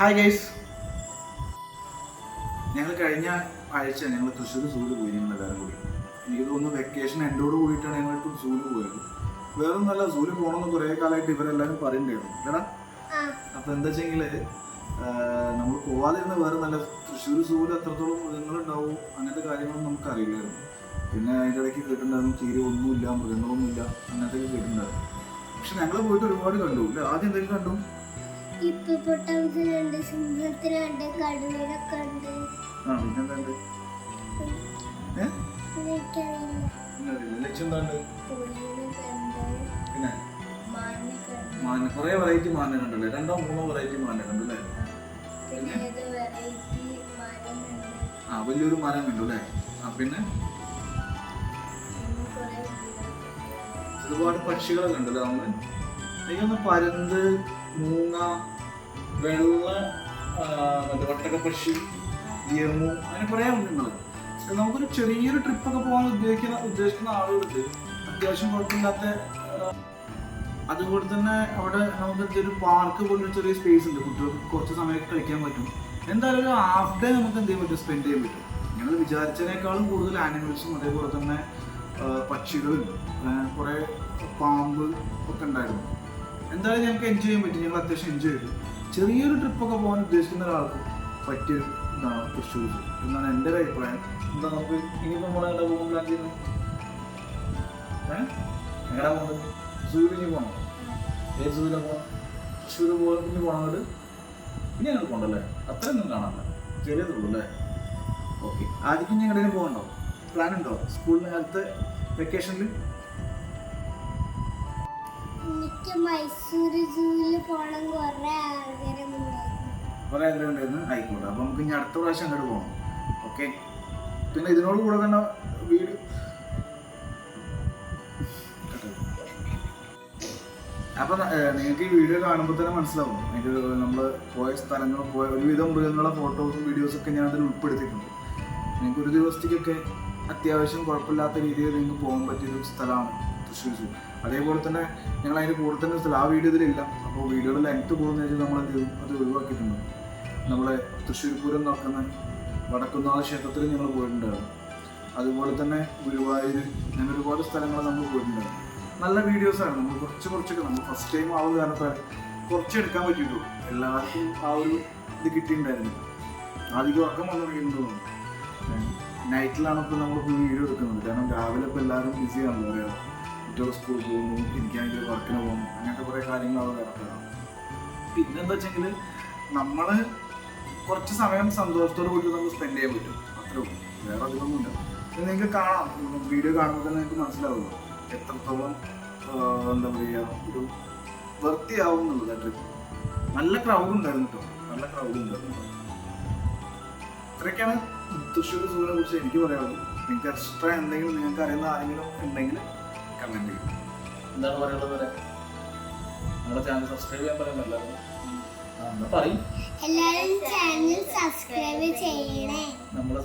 Hi guys, ഞങ്ങൾ കഴിഞ്ഞ ആഴ്ച ഞങ്ങൾ തൃശ്ശൂർ സൂല് പോയി. ഞങ്ങൾ എല്ലാവരും കൂടി എനിക്ക് തോന്നുന്നു വെക്കേഷൻ എൻഡോട് കൂടിയിട്ടാണ് ഞങ്ങൾ സൂല് പോയത്. വേറെ നല്ല സൂല് പോകണമെന്ന് കുറേ കാലമായിട്ട് ഇവരെല്ലാവരും പറയുന്നുണ്ടായിരുന്നു കേടാ. അപ്പോൾ എന്താ വെച്ചെങ്കിൽ നമ്മൾ പോവാതിരുന്ന വേറെ നല്ല തൃശ്ശൂർ സൂല് എത്രത്തോളം മൃഗങ്ങളുണ്ടാവും അങ്ങനത്തെ കാര്യങ്ങളൊന്നും നമുക്കറിയില്ലായിരുന്നു. പിന്നെ അതിൻ്റെ ഇടയ്ക്ക് കേട്ടിട്ടുണ്ടായിരുന്നു തീരെ ഒന്നുമില്ല, മൃഗങ്ങളൊന്നുമില്ല, അങ്ങനത്തെ കേട്ടിട്ടുണ്ടായിരുന്നു. പക്ഷെ ഞങ്ങൾ പോയിട്ട് ഒരുപാട് കണ്ടു. ഇല്ല, ആദ്യം എന്തെങ്കിലും കണ്ടു? ഹിപ്പോപ്പൊട്ടാമസിനുണ്ട്, സിംഹത്തിനുണ്ട്, കടുവയൊക്കെ ഉണ്ട്. പിന്നെന്താണ്ട്? പിന്നെ കുറേ വെറൈറ്റി മാനിനെ കണ്ടല്ലേ? 2-3 വെറൈറ്റി മാനിനെ കണ്ടു അല്ലേ? വലിയൊരു മരം കണ്ടു അല്ലേ? പിന്നെ ഒരുപാട് പക്ഷികളെ കണ്ടല്ലേ നമ്മള്. എനിക്കൊന്ന് പരുന്ത്, മൂങ്ങ, വെള്ള മറ്റേ വട്ടകപ്പക്ഷി, യമു, അങ്ങനെ കുറേ മൃഗങ്ങൾ. നമുക്കൊരു ചെറിയൊരു ട്രിപ്പൊക്കെ പോകാൻ ഉദ്ദേശിക്കുന്ന ആളുകളുണ്ട്. അത്യാവശ്യം കുഴപ്പമില്ലാത്ത. അതുപോലെ തന്നെ അവിടെ നമുക്ക് ഒരു പാർക്ക് പോലൊരു ചെറിയ സ്പേസ് ഉണ്ട്. കുട്ടികൾക്ക് കുറച്ച് സമയമൊക്കെ കളിക്കാൻ പറ്റും. എന്തായാലും ഒരു ഹാഫ് ഡേ നമുക്ക് എന്ത് ചെയ്യാൻ പറ്റും, സ്പെൻഡ് ചെയ്യാൻ പറ്റും. ഞങ്ങൾ വിചാരിച്ചതിനേക്കാളും കൂടുതൽ ആനിമൽസും അതേപോലെ തന്നെ പക്ഷികളും കുറേ പാമ്പ് ഒക്കെ ഉണ്ടായിരുന്നു. എന്തായാലും ഞങ്ങൾക്ക് എൻജോയ് ചെയ്യാൻ പറ്റും. ഞങ്ങൾ അത്യാവശ്യം എൻജോയ് ചെയ്തു. ചെറിയൊരു ട്രിപ്പൊക്കെ പോകാൻ ഉദ്ദേശിക്കുന്ന ഒരാൾക്ക് പറ്റിയൊരു ഇതാണ് തൃശ്ശൂർ സൂ എന്നാണ് എൻ്റെ ഒരു അഭിപ്രായം. എന്താ നമുക്ക് ഇനിയിപ്പോൾ നമ്മളെവിടെ പോകാൻ പ്ലാൻ ചെയ്യുന്നത്? എങ്ങനെ പോകുന്നത്? സൂവിൽ ഇനി പോകണം. ഏത് സൂവിലാണ് പോകണം? തൃശ്ശൂർ പോലെ ഇനി പോകണത്. ഇനി ഞങ്ങൾ പോകണ്ടല്ലേ? അത്രയൊന്നും കാണാനില്ല, ചെറിയതുള്ളൂ അല്ലേ? ഓക്കെ. ആദ്യം ഇനി എങ്ങനെയും പോകണ്ടോ? പ്ലാൻ ഉണ്ടോ സ്കൂളിന് അടുത്ത വെക്കേഷനിൽ? എനിക്ക് മൈസൂർ സൂവിൽ പോകണം കുറേ ആഗ്രഹം ഉണ്ടായിരുന്നു. ആയിക്കോട്ടെ, അപ്പം നമുക്ക് ഇനി അടുത്ത പ്രാവശ്യം അങ്ങോട്ട് പോകണം. ഓക്കെ. പിന്നെ ഇതിനോട് കൂടെ തന്നെ വീഡിയോ അപ്പം നിങ്ങൾക്ക് ഈ വീഡിയോ കാണുമ്പോൾ തന്നെ മനസ്സിലാവും. എനിക്ക് നമ്മൾ പോയ സ്ഥലങ്ങളും ഒരുവിധം മൃഗങ്ങളുടെ ഫോട്ടോസും വീഡിയോസൊക്കെ ഞാൻ അതിൽ ഉൾപ്പെടുത്തിയിട്ടുണ്ട്. നിങ്ങൾക്ക് ഒരു ദിവസത്തേക്കൊക്കെ അത്യാവശ്യം കുഴപ്പമില്ലാത്ത രീതിയിൽ നിങ്ങൾക്ക് പോകാൻ പറ്റിയൊരു സ്ഥലമാണ് തൃശ്ശൂർ സൂ. അതേപോലെ തന്നെ ഞങ്ങൾ അതിൻ്റെ കൂടെ തന്നെ സ്ഥലം ആ വീഡിയോ ഇതിലില്ല. അപ്പോൾ വീഡിയോയുടെ ലെങ്ത്ത് കൂടുന്ന വെച്ചാൽ നമ്മൾ എന്ത് ചെയ്യും, അത് ഒഴിവാക്കിയിട്ടുണ്ട്. നമ്മളെ തൃശ്ശൂർ പൂരം നടക്കുന്ന വടക്കുന്നാഥ ക്ഷേത്രത്തിൽ ഞങ്ങൾ പോയിട്ടുണ്ടായിരുന്നു. അതുപോലെ തന്നെ ഗുരുവായൂർ, അങ്ങനെ ഒരുപാട് സ്ഥലങ്ങൾ നമ്മൾ പോയിട്ടുണ്ടായിരുന്നു. നല്ല വീഡിയോസാണ്. നമ്മൾ കുറച്ചൊക്കെ നമ്മൾ ഫസ്റ്റ് ടൈം ആ ഒരു കാരണത്താൽ കുറച്ച് എടുക്കാൻ പറ്റിയിട്ടുള്ളൂ. എല്ലാവർക്കും ആ ഒരു ഇത് കിട്ടിയിട്ടുണ്ടായിരുന്നു. ആദ്യം ഉറക്കം വന്നിട്ടുണ്ടെന്ന് തോന്നുന്നു. നൈറ്റിലാണ് ഇപ്പോൾ നമ്മളിപ്പോൾ വീഡിയോ എടുക്കുന്നത്. കാരണം രാവിലെ ഇപ്പോൾ എല്ലാവരും ബിസിയാണല്ലോ. അറിയാം, കുട്ടികൾ സ്കൂളിൽ പോകുന്നു, എനിക്കാണെങ്കിൽ വർക്കിന് പോകുന്നു, അങ്ങനത്തെ കുറേ കാര്യങ്ങൾ അത് കിടക്കുകയാണ്. പിന്നെന്താ വെച്ചെങ്കിൽ നമ്മൾ കുറച്ച് സമയം സന്തോഷത്തോട് കൂടി നമുക്ക് സ്പെൻഡ് ചെയ്യാൻ പറ്റും. അത്രേ ഉള്ളൂ, വേറെ അധികമൊന്നുമില്ല. നിങ്ങൾക്ക് കാണാം, വീഡിയോ കാണുമ്പോൾ തന്നെ നിങ്ങൾക്ക് മനസ്സിലാവുമല്ലോ എത്രത്തോളം എന്താ പറയുക, ഒരു വൃത്തിയാവും എന്നുള്ളത്. ട്രിപ്പ് നല്ല ക്രൗഡ് ഉണ്ടായിരുന്നു കേട്ടോ, നല്ല ക്രൗഡ് ഉണ്ടായിരുന്നു. ഇത്രയൊക്കെയാണ് തൃശ്ശൂർ സൂവിനെ കുറിച്ച് എനിക്ക് പറയാനുള്ളത്. നിങ്ങൾക്ക് എക്സ്ട്രാ എന്തെങ്കിലും നിങ്ങൾക്ക് അറിയുന്ന ആരെങ്കിലും ഉണ്ടെങ്കിൽ കമൻറ്റ് ചെയ്യും. എന്താണ് പറയുള്ളത്? പറയാം, നമ്മുടെ ചാനൽ സബ്സ്ക്രൈബ് ചെയ്യാൻ പറയുന്നത് എല്ലാവരും പറയും. എല്ലാവരും ചാനൽ സബ്സ്ക്രൈബ് ചെയ്യണേ. നമ്മളെ